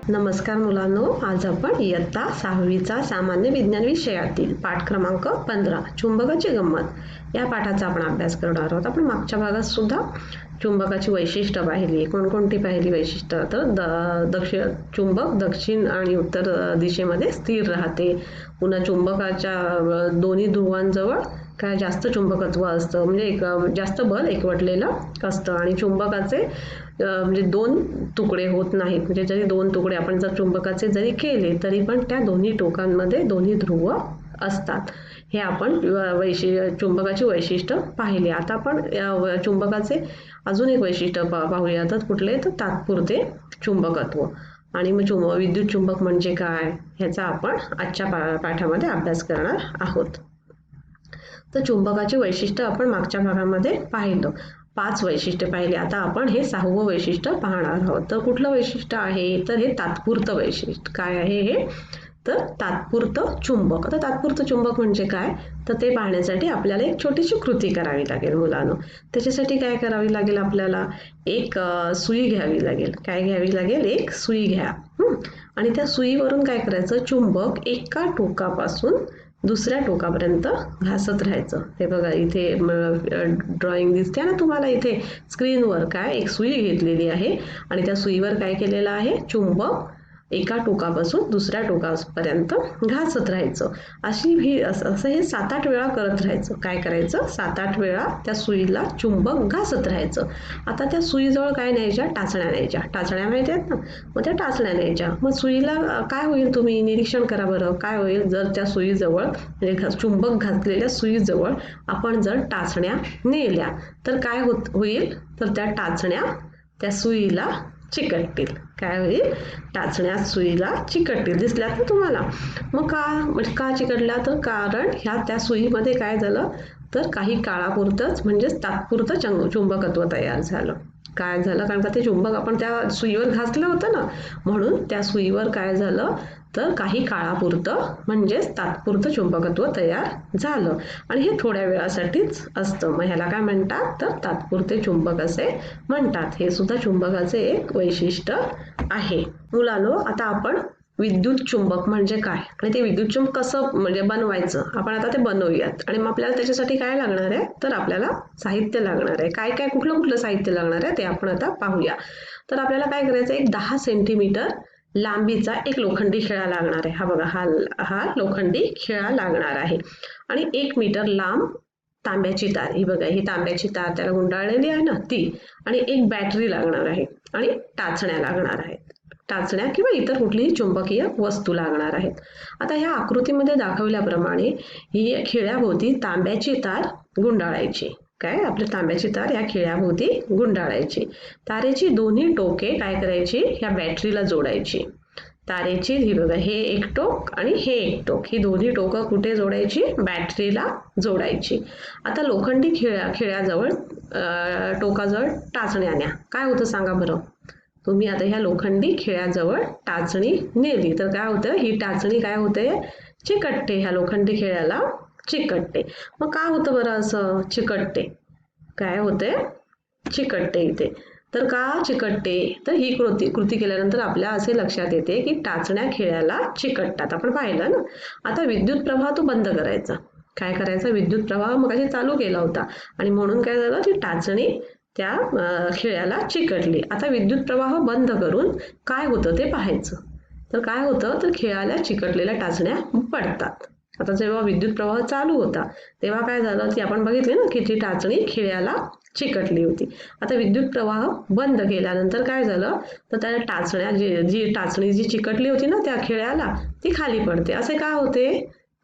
नमस्कार मुलांनो, आज आपण इयत्ता 6वीचा सामान्य विज्ञान विषयातील पाठ क्रमांक 15 चुंबकाची गंमत या पाठाचा आपण अभ्यास करणार आहोत. आपण मागच्या भागात सुद्धा चुंबकाची वैशिष्ट्य पाहिली. कोणकोणती पाहिली वैशिष्ट्य? तर चुंबक दक्षिण आणि उत्तर दिशेमध्ये स्थिर राहते. पुन्हा चुंबकाच्या दोन्ही ध्रुवांजवळ काय जास्त चुंबकत्व असतं, म्हणजे जास्त बल एकवटलेलं असतं. आणि चुंबकाचे म्हणजे दोन तुकडे होत नाहीत. म्हणजे जरी दोन तुकडे आपण जर चुंबकाचे जरी केले तरी पण त्या दोन्ही टोकांमध्ये दोन्ही ध्रुव असतात. हे आपण चुंबकाची वैशिष्ट्य पाहिली. आता आपण चुंबकाचे अजून एक वैशिष्ट्य पाहूया. तर कुठले? तर तात्पुरते चुंबकत्व. आणि मग विद्युत चुंबक म्हणजे काय ह्याचा आपण आजच्या पाठामध्ये अभ्यास करणार आहोत. तर चुंबकाचे वैशिष्ट्य आपण मागच्या भागामध्ये पाहिलं. 5 वैशिष्ट्य पाहिले. आता आपण हे 6वं वैशिष्ट्य पाहणार आहोत. तर कुठलं वैशिष्ट्य आहे? तर हे तात्पुरतं वैशिष्ट्य. काय आहे हे? तर तात्पुरतं चुंबक. आता तात्पुरतं चुंबक म्हणजे काय? तर ते पाहण्यासाठी आपल्याला एक छोटीशी कृती करावी लागेल मुलांनो. त्याच्यासाठी काय करावी लागेल? आपल्याला एक सुई घ्यावी लागेल. काय घ्यावी लागेल? एक सुई घ्या. आणि त्या सुईवरून काय करायचं? चुंबक एका टोकापासून दुसऱ्या टोकापर्यंत घासत राहायचं. हे बघा, इथे ड्रॉइंग दिसते ना तुम्हाला. इथे स्क्रीनवर काय एक सुई घेतलेली आहे आणि त्या सुईवर काय केलेलं आहे? चुंबक एका टोकापासून दुसऱ्या टोकापर्यंत घासत राहायचं. असं हे 7-8 वेळा करत राहायचं. काय करायचं? 7-8 वेळा त्या सुईला चुंबक घासत राहायचं. आता त्या सुईजवळ काय न्यायच्या? टाचण्या न्यायच्या. टाचण्या माहिती आहेत ना? मग त्या टाचण्या न्यायच्या. मग सुईला काय होईल? तुम्ही निरीक्षण करा बरं. काय होईल जर त्या सुईजवळ म्हणजे चुंबक घातलेल्या सुईजवळ आपण जर टाचण्या नेल्या तर काय होईल? तर त्या टाचण्या त्या सुईला चिकटतील. काय होईल? टाचण्या सुईला चिकटतील. दिसल्यात ना तुम्हाला? मग का चिकटल्या? तर कारण त्या सुईमध्ये काय झालं? तर काही काळापुरतंच म्हणजेच तात्पुरतं चुंबकत्व तयार झालं. काय झालं? कारण का ते चुंबक आपण त्या सुईवर घासलं होतं ना, म्हणून त्या सुईवर काय झालं? तर काही काळापुरतं म्हणजेच तात्पुरतं चुंबकत्व तयार झालं. आणि हे थोड्या वेळासाठीच असतं. मग ह्याला काय म्हणतात? तर तात्पुरते चुंबक असे म्हणतात. हे सुद्धा चुंबकाचे एक वैशिष्ट्य आहे. मुलांनो, आता आपण विद्युत चुंबक म्हणजे काय आणि ते विद्युत चुंबक कसं म्हणजे बनवायचं आपण आता ते बनवूयात. आणि मग आपल्याला त्याच्यासाठी काय लागणार आहे? तर आपल्याला साहित्य लागणार आहे. काय कुठलं साहित्य लागणार आहे ते आपण आता पाहूया. तर आपल्याला काय करायचं? एक 10 सेंटीमीटर लांबीचा एक लोखंडी खिळा लागणार आहे. हा बघा, हा लोखंडी खिळा लागणार आहे. आणि 1 मीटर लांब तांब्याची तार. ही बघा, ही तांब्याची तार त्याला गुंडाळलेली आहे ना ती. आणि एक बॅटरी लागणार आहे आणि टाचण्या लागणार आहेत. टाचण्या किंवा इतर कुठलीही चुंबकीय वस्तू लागणार आहेत. आता ह्या आकृतीमध्ये दाखवल्याप्रमाणे ही खिळ्याभोवती तांब्याची तार गुंडाळायची. काय? आपली तांब्याची तार या खिळ्याभोवती गुंडाळायची. तारेची दोन्ही टोके काय करायची? ह्या बॅटरीला जोडायची. तारेची ही बघा, हे एक टोक आणि हे एक टोक, ही दोन्ही टोकं कुठे जोडायची? बॅटरीला जोडायची. आता लोखंडी खिळ्याजवळ टोकाजवळ टाचण्या न्या. काय होतं सांगा बरं? तुम्ही आता ह्या लोखंडी खिळ्याजवळ टाचणी नेली तर काय होतं? ही टाचणी काय होते? चिकटते. ह्या लोखंडी खिळ्याला चिकटते. मग काय होतं बरं असं चिकटते? काय होते? चिकटते इथे. तर का चिकटते? तर ही कृती केल्यानंतर आपल्या असे लक्षात येते की टाचण्या खिळ्याला चिकटतात. आपण पाहिलं ना. आता विद्युत प्रवाह तो बंद करायचा. काय करायचा? विद्युत प्रवाह मगाशी चालू केला होता आणि म्हणून काय झालं? ती टाचणी त्या खिळ्याला चिकटली. आता विद्युत प्रवाह बंद करून काय होतं ते पाहायचं. तर काय होतं? तर खिळ्याला चिकटलेल्या टाचण्या पडतात. आता जेव्हा विद्युत प्रवाह चालू होता तेव्हा काय झालं? ती आपण बघितली ना की ती टाचणी खिळ्याला चिकटली होती. आता विद्युत प्रवाह बंद केल्यानंतर काय झालं? तर त्या टाचण्या जी टाचणी चिकटली होती ना त्या खिळ्याला ती खाली पडते. असे का होते?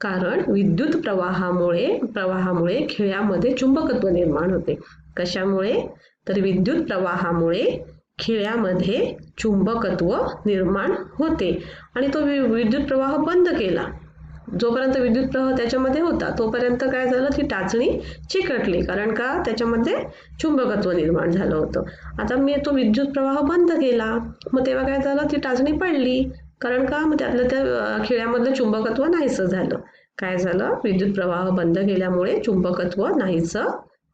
कारण विद्युत प्रवाहामुळे खिळ्यामध्ये चुंबकत्व निर्माण होते. कशामुळे? तर विद्युत प्रवाहामुळे खिळ्यामध्ये चुंबकत्व निर्माण होते. आणि तो विद्युत प्रवाह बंद केला. जोपर्यंत विद्युत प्रवाह त्याच्यामध्ये होता तोपर्यंत काय झालं? ती टाचणी चिकटली. कारण का? त्याच्यामध्ये चुंबकत्व निर्माण झालं होतं. आता मी तो विद्युत प्रवाह बंद केला. मग तेव्हा काय झालं? ती टाचणी पडली. कारण का? मग त्यातलं त्या खिळ्यामधलं चुंबकत्व नाहीसं झालं. काय झालं? विद्युत प्रवाह बंद केल्यामुळे चुंबकत्व नाहीसं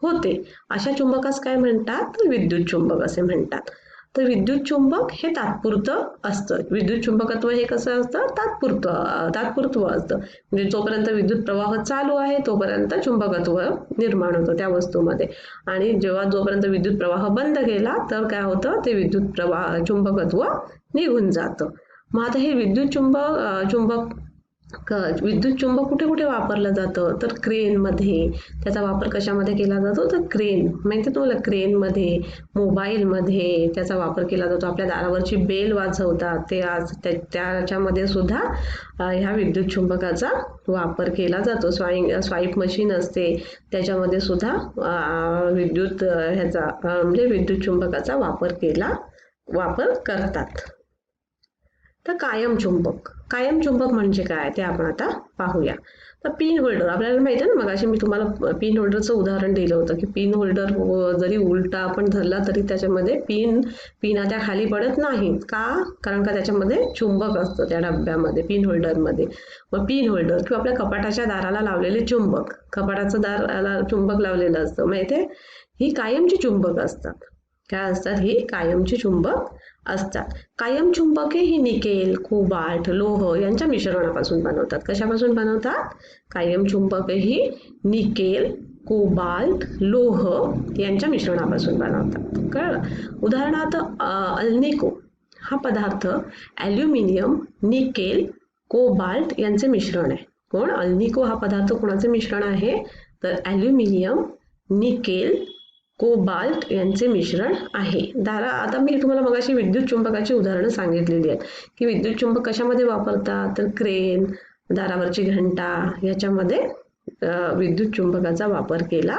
होते. अशा चुंबकास काय म्हणतात? तर विद्युत चुंबक असे म्हणतात. तर विद्युत चुंबक हे तात्पुरतं असतं. विद्युत चुंबकत्व हे कसं असतं, तात्पुरतं असतं. म्हणजे जोपर्यंत विद्युत प्रवाह चालू आहे तोपर्यंत चुंबकत्व निर्माण होतं त्या वस्तूमध्ये, आणि जोपर्यंत विद्युत प्रवाह बंद केला तर काय होतं, ते चुंबकत्व निघून जातं. मग आता हे विद्युत चुंबक कुठे कुठे वापरलं जातं, तर क्रेनमध्ये. त्याचा वापर कशामध्ये केला जातो, तर क्रेन माहिती तुम्हाला, क्रेनमध्ये, मोबाईलमध्ये त्याचा वापर केला जातो. आपल्या दारावरची बेल वाजवतात ते आज त्याच्यामध्ये सुद्धा ह्या विद्युत चुंबकाचा वापर केला जातो. स्वाईप मशीन असते त्याच्यामध्ये सुद्धा विद्युत चुंबकाचा वापर करतात. तर कायम चुंबक म्हणजे काय ते आपण आता पाहूया. तर पिन होल्डर आपल्याला माहिती आहे ना, मगाशी मी तुम्हाला पिन होल्डरचं उदाहरण दिलं होतं की पिन होल्डर जरी उलटा आपण धरला तरी त्याच्यामध्ये पिना त्या खाली पडत नाहीत. कारण का त्याच्यामध्ये चुंबक असतं त्या डब्यामध्ये, पिन होल्डरमध्ये. मग पिन होल्डर किंवा आपल्या कपाटाच्या दाराला लावलेले चुंबक, कपाटाचं दाराला चुंबक लावलेलं असतं माहिती आहे, ही कायमची चुंबक असतात. काय असतात, ही कायमची चुंबक असतात. कायम चुंबके ही निकेल, कोबाल्ट, लोह यांच्या मिश्रणापासून बनवतात. कशापासून बनवतात, कायम चुंबके ही निकेल, कोबाल्ट, लोह यांच्या मिश्रणापासून बनवतात. कळलं. उदाहरणार्थ अल्निको हा पदार्थ ॲल्युमिनियम, निकेल, कोबाल्ट यांचे मिश्रण आहे. अल्निको हा पदार्थ कोणाचे मिश्रण आहे, तर ॲल्युमिनियम, निकेल, कोबाल्ट यांचे मिश्रण आहे. आता मी तुम्हाला मगाशी विद्युत चुंबकाची उदाहरणं सांगितलेली आहेत की विद्युत चुंबक कशामध्ये वापरतात, तर क्रेन, दारावरची घंटा याच्यामध्ये विद्युत चुंबकाचा वापर केला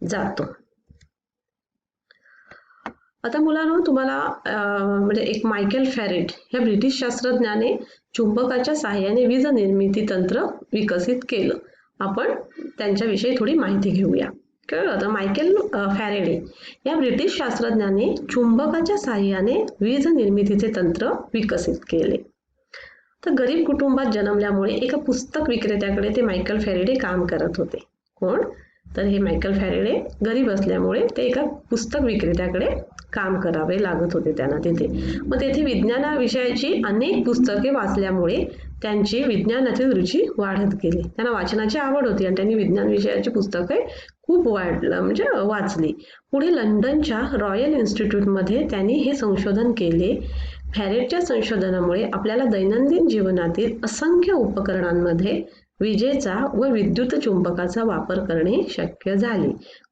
जातो. आता मुलांनो, तुम्हाला म्हणजे एक मायकेल फॅरेड या ब्रिटिश शास्त्रज्ञाने चुंबकाच्या साहाय्याने वीज निर्मिती तंत्र विकसित केलं. आपण त्यांच्याविषयी थोडी माहिती घेऊया. कळलं. तर मायकेल फॅरेडे या ब्रिटिश शास्त्रज्ञाने चुंबकाच्या साहाय्याने वीज निर्मितीचे तंत्र विकसित केले. तर गरीब कुटुंबात जन्मल्यामुळे एका पुस्तक विक्रेत्याकडे ते मायकेल फॅरेडे काम करत होते. तर हे मायकेल फॅरेडे गरीब असल्यामुळे ते एका पुस्तक विक्रेत्याकडे काम करावे लागत होते त्यांना तिथे. मग तेथे विज्ञानाविषयाची अनेक पुस्तके वाचल्यामुळे त्यांची विज्ञानातील रुची वाढत गेली. त्यांना वाचनाची आवड होती आणि त्यांनी विज्ञान विषयाची पुस्तके खूप वाचली. पुढे लंडनच्या रॉयल इन्स्टिट्यूटमध्ये त्यांनी हे संशोधन केले. फॅरेडच्या संशोधनामुळे आपल्याला दैनंदिन जीवनातील असंख्य उपकरणांमध्ये विजेचा व विद्युत चुंबकाचा वापर करणे शक्य झाले.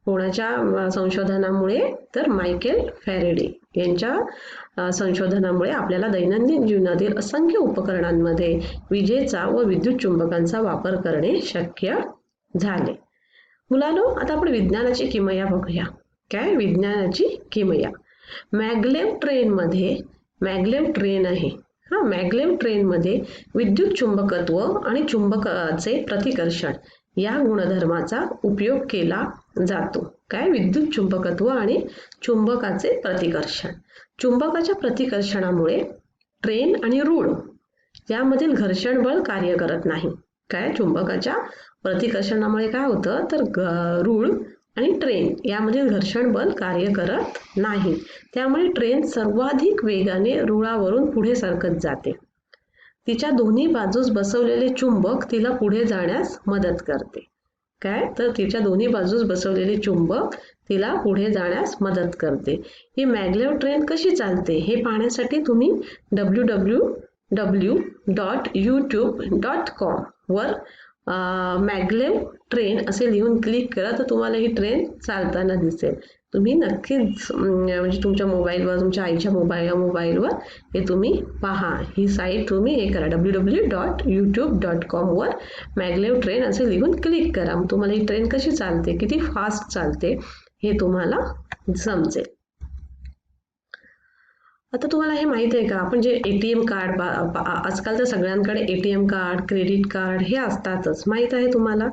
कोणाच्या संशोधनामुळे, तर मायकेल फॅरेडे यांच्या संशोधनामुळे आपल्याला दैनंदिन जीवनातील असंख्य उपकरणांमध्ये विजेचा व विद्युत चुंबकांचा वापर करणे शक्य झाले. मुलांनो, आता आपण विज्ञानाची किमया बघूया. काय विज्ञानाची किमया. मॅग्लेव ट्रेनमध्ये विद्युत चुंबकत्व आणि चुंबकाचे प्रतिकर्षण या गुणधर्माचा उपयोग केला जातो. काय विद्युत चुंबकत्व आणि चुंबकाचे प्रतिकर्षण. चुंबकाच्या प्रतिकर्षणामुळे ट्रेन आणि रूळ यामधील घर्षण बळ कार्य करत नाही. काय चुंबकाच्या प्रतिकर्षणामुळे काय होतं, तर रूळ आणि ट्रेन यामधील घर्षण बल कार्य करत नाही. त्यामुळे ट्रेन सर्वाधिक वेगाने रुळावरून पुढे सरकत जाते. तिच्या दोन्ही बाजूस बसवलेले चुंबक तिला पुढे जाण्यास मदत करते. तर तिच्या दोन्ही बाजूस बसवलेले चुंबक तिला पुढे जाण्यास मदत करते. ही मॅग्लेव ट्रेन कशी चालते हे पाहण्यासाठी तुम्ही www.youtube.com वर मॅग्लेव ट्रेन असे लिहून क्लिक करा, तर तुम्हाला ही ट्रेन चालताना दिसेल. तुम्ही नक्कीच म्हणजे तुमच्या मोबाईलवर, तुमच्या आईच्या मोबाईलवर हे तुम्ही पहा. ही साईट तुम्ही हे करा, www.youtube.com वर मॅग्लेव ट्रेन असे लिहून क्लिक करा. तुम्हाला ही ट्रेन कशी चालते, किती फास्ट चालते हे तुम्हाला समजेल. आता तुम्हाला हे माहित आहे का, आपण जे ATM कार्ड आजकाल तर सगळ्यांकडे ATM कार्ड, क्रेडिट कार्ड हे असतातच, माहित आहे तुम्हाला.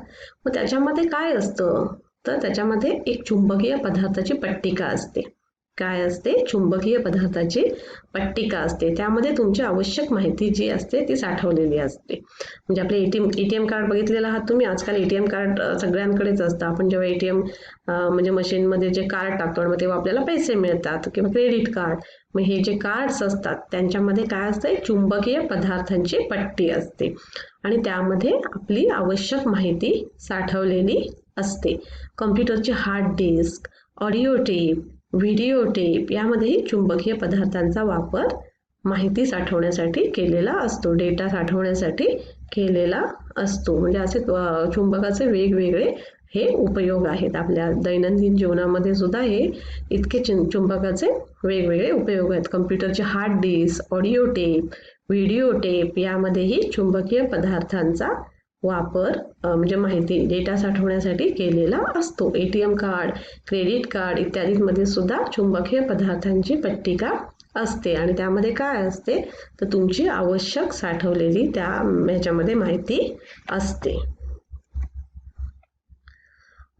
मग त्याच्यामध्ये काय असतं, तर त्याच्यामध्ये एक चुंबकीय पदार्थाची पट्टिका असते. काय असते, चुंबकीय पदार्थाची पट्टिका असते. त्यामध्ये तुमची आवश्यक माहिती जी असते ती साठवलेली असते. म्हणजे आपले एटीएम कार्ड बघितलेलं आहात तुम्ही. आजकाल एटीएम कार्ड सगळ्यांकडेच असतं. आपण जेव्हा एटीएम म्हणजे मशीनमध्ये जे कार्ड टाकतो मग तेव्हा आपल्याला पैसे मिळतात, किंवा क्रेडिट कार्ड. मग हे जे कार्ड्स असतात त्यांच्यामध्ये काय असते, चुंबकीय पदार्थांची पट्टी असते आणि त्यामध्ये आपली आवश्यक माहिती साठवलेली असते. कम्प्युटरची hard disk, audio tape, video tape यामध्येही चुंबकीय पदार्थांचा वापर माहिती साठवण्यासाठी केलेला असतो, डेटा साठवण्यासाठी केलेला असतो. म्हणजे असे चुंबकाचे वेगवेगळे हे उपयोग आहेत. आपल्या दैनंदिन जीवनामध्ये सुद्धा हे इतके चुंबकाचे वेगवेगळे उपयोग आहेत. कम्प्युटरचे hard disk, audio tape, video tape यामध्येही चुंबकीय पदार्थांचा वापर म्हणजे माहिती डेटा साठवण्यासाठी केलेला असतो. एटीएम कार्ड, क्रेडिट कार्ड इत्यादींमध्ये सुद्धा चुंबकीय पदार्थांची पट्टिका असते आणि त्यामध्ये काय असते, तर तुमची आवश्यक साठवलेली त्या ह्याच्यामध्ये माहिती असते.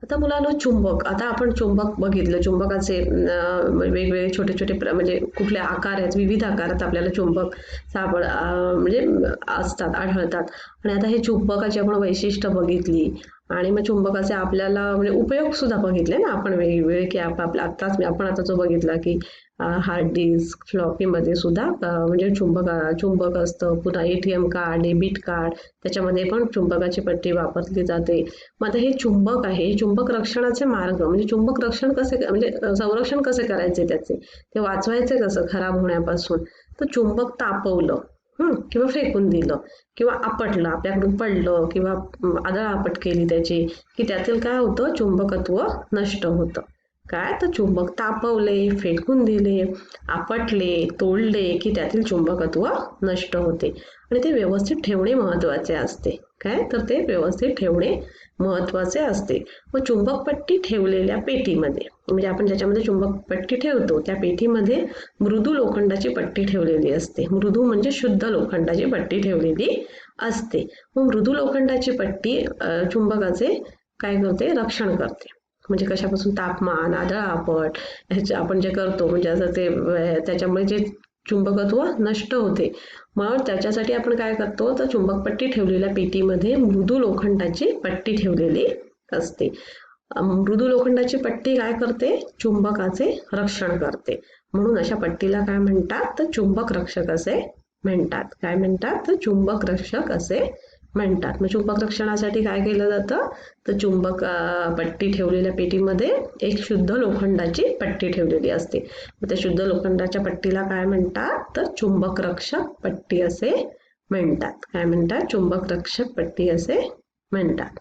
आता मुलांनो, चुंबक, आता आपण चुंबक बघितलं. चुंबकाचे वेगवेगळे छोटे छोटे म्हणजे कुठले आकार आहेत, विविध आकारात आपल्याला चुंबक म्हणजे असतात, आढळतात. आणि आता हे चुंबकाची आपण वैशिष्ट्य बघितली आणि मग चुंबकाचे आपल्याला म्हणजे उपयोग सुद्धा बघितले ना आपण वेगवेगळे, की आपण आता जो बघितला की हार्ड डिस्क, फ्लॉपीमध्ये सुद्धा म्हणजे चुंबक असतं. पुन्हा एटीएम कार्ड, डेबिट कार्ड त्याच्यामध्ये पण चुंबकाची पट्टी वापरली जाते. मग आता हे चुंबक आहे, चुंबक रक्षणाचे मार्ग म्हणजे चुंबक रक्षण कसे म्हणजे संरक्षण कसे करायचे त्याचे, ते वाचवायचे कसं खराब होण्यापासून. तर चुंबक तापवलं किंवा फेकून दिलं किंवा आपटलं, आपल्याकडून पडलं किंवा आदळआपट केली त्याची, की त्यातील काय होतं, चुंबकत्व नष्ट होतं. काय, तर चुंबक तापवले, फेकून दिले, आपटले, तोडले की त्यातील चुंबकत्व नष्ट होते. आणि ते व्यवस्थित ठेवणे महत्त्वाचे असते. काय, तर ते व्यवस्थित ठेवणे महत्त्वाचे असते. मग चुंबकपट्टी ठेवलेल्या पेटीमध्ये म्हणजे आपण ज्याच्यामध्ये चुंबकपट्टी ठेवतो त्या पेटीमध्ये मृदू लोखंडाची पट्टी ठेवलेली असते. मृदू म्हणजे शुद्ध लोखंडाची पट्टी ठेवलेली असते. मग मृदू लोखंडाची पट्टी चुंबकाचे काय करते, रक्षण करते. म्हणजे कशापासून, तापमान, आदळआपट आपण जे करतो म्हणजे असं ते त्याच्यामुळे जे चुंबकत्व नष्ट होते. मग त्याच्यासाठी आपण काय करतो, तर चुंबकपट्टी ठेवलेल्या पेटीमध्ये मृदू लोखंडाची पट्टी ठेवलेली असते. मृदू लोखंडाची पट्टी काय करते, चुंबकाचे रक्षण करते. म्हणून अशा पट्टीला काय म्हणतात, तर चुंबक रक्षक असे म्हणतात. काय म्हणतात, तर चुंबक रक्षक असे म्हणतात. मग चुंबक रक्षणासाठी काय केलं जातं, तर चुंबक पट्टी ठेवलेल्या पेटीमध्ये एक शुद्ध लोखंडाची पट्टी ठेवलेली असते. मग त्या शुद्ध लोखंडाच्या पट्टीला काय म्हणतात, तर चुंबक रक्षक पट्टी असे म्हणतात. काय म्हणतात, चुंबक रक्षक पट्टी असे म्हणतात.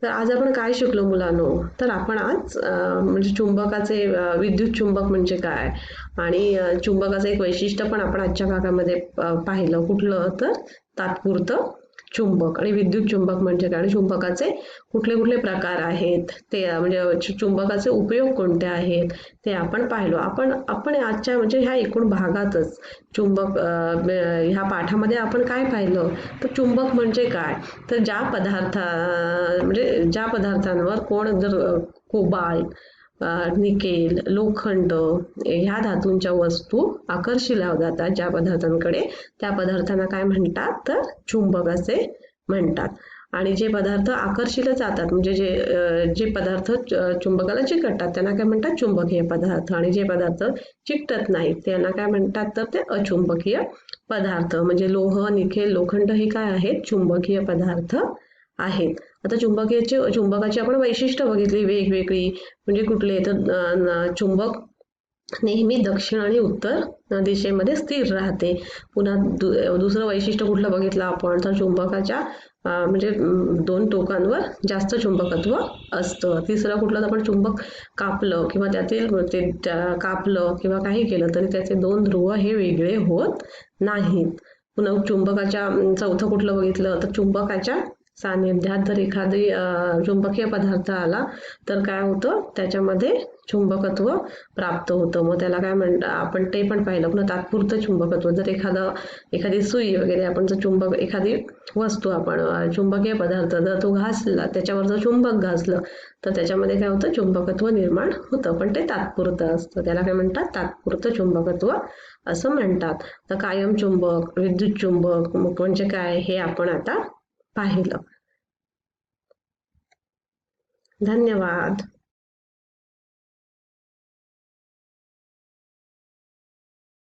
तर आज आपण काय शिकलो मुलांनो, तर आपण आज म्हणजे चुंबकाचे विद्युत चुंबक म्हणजे काय आणि चुंबकाचं एक वैशिष्ट्य पण आपण आजच्या भागामध्ये पाहिलं. कुठलं, तर तात्पुरतं चुंबक. आणि विद्युत चुंबक म्हणजे काय आणि चुंबकाचे कुठले कुठले प्रकार आहेत ते म्हणजे चुंबकाचे उपयोग कोणते आहेत ते आपण पाहिलो. आपण आजच्या म्हणजे ह्या एकूण भागातच चुंबक ह्या पाठामध्ये आपण काय पाहिलं, तर चुंबक म्हणजे काय, तर ज्या पदार्थांवर कोण जर कोबाल्ट, निकेल, लोखंड ह्या धातूंच्या वस्तू आकर्षिल्या जातात ज्या पदार्थांकडे, त्या पदार्थांना काय म्हणतात, तर चुंबक असे म्हणतात. आणि जे पदार्थ आकर्षिले जातात म्हणजे जे पदार्थ चुंबकाला चिकटतात त्यांना काय म्हणतात, चुंबकीय पदार्थ. आणि जे पदार्थ चिकटत नाहीत त्यांना काय म्हणतात, तर ते अचुंबकीय पदार्थ. म्हणजे लोह, निकेल, लोखंड हे काय आहेत, चुंबकीय पदार्थ आहेत. आता चुंबकाची आपण वैशिष्ट्य बघितली वेगवेगळी. म्हणजे कुठले, तर चुंबक नेहमी दक्षिण आणि उत्तर दिशेमध्ये स्थिर राहते. पुन्हा दुसरं वैशिष्ट्य कुठलं बघितलं आपण, तर चुंबकाच्या म्हणजे दोन टोकांवर जास्त चुंबकत्व असतं. तिसरं कुठलं, तर आपण चुंबक कापलं किंवा त्यातील कापलं किंवा काही केलं तरी त्याचे दोन ध्रुव हे वेगळे होत नाहीत. पुन्हा चुंबकाच्या चौथं कुठलं बघितलं, तर चुंबकाच्या सानिध्यात जर एखादी चुंबकीय पदार्थ आला तर काय होतं, त्याच्यामध्ये चुंबकत्व प्राप्त होतं. मग त्याला काय म्हणतात, आपण ते पण पाहिलं ना, तात्पुरतं चुंबकत्व. जर एखादी सुई वगैरे, आपण जर एखादी वस्तू, आपण चुंबकीय पदार्थ जर तो घासला, त्याच्यावर जर चुंबक घासलं तर त्याच्यामध्ये काय होतं, चुंबकत्व निर्माण होतं, पण ते तात्पुरतं असतं. त्याला काय म्हणतात, तात्पुरतं चुंबकत्व असं म्हणतात. तर कायम चुंबक, विद्युत चुंबक म्हणजे काय हे आपण आता पाहिलं. धन्यवाद.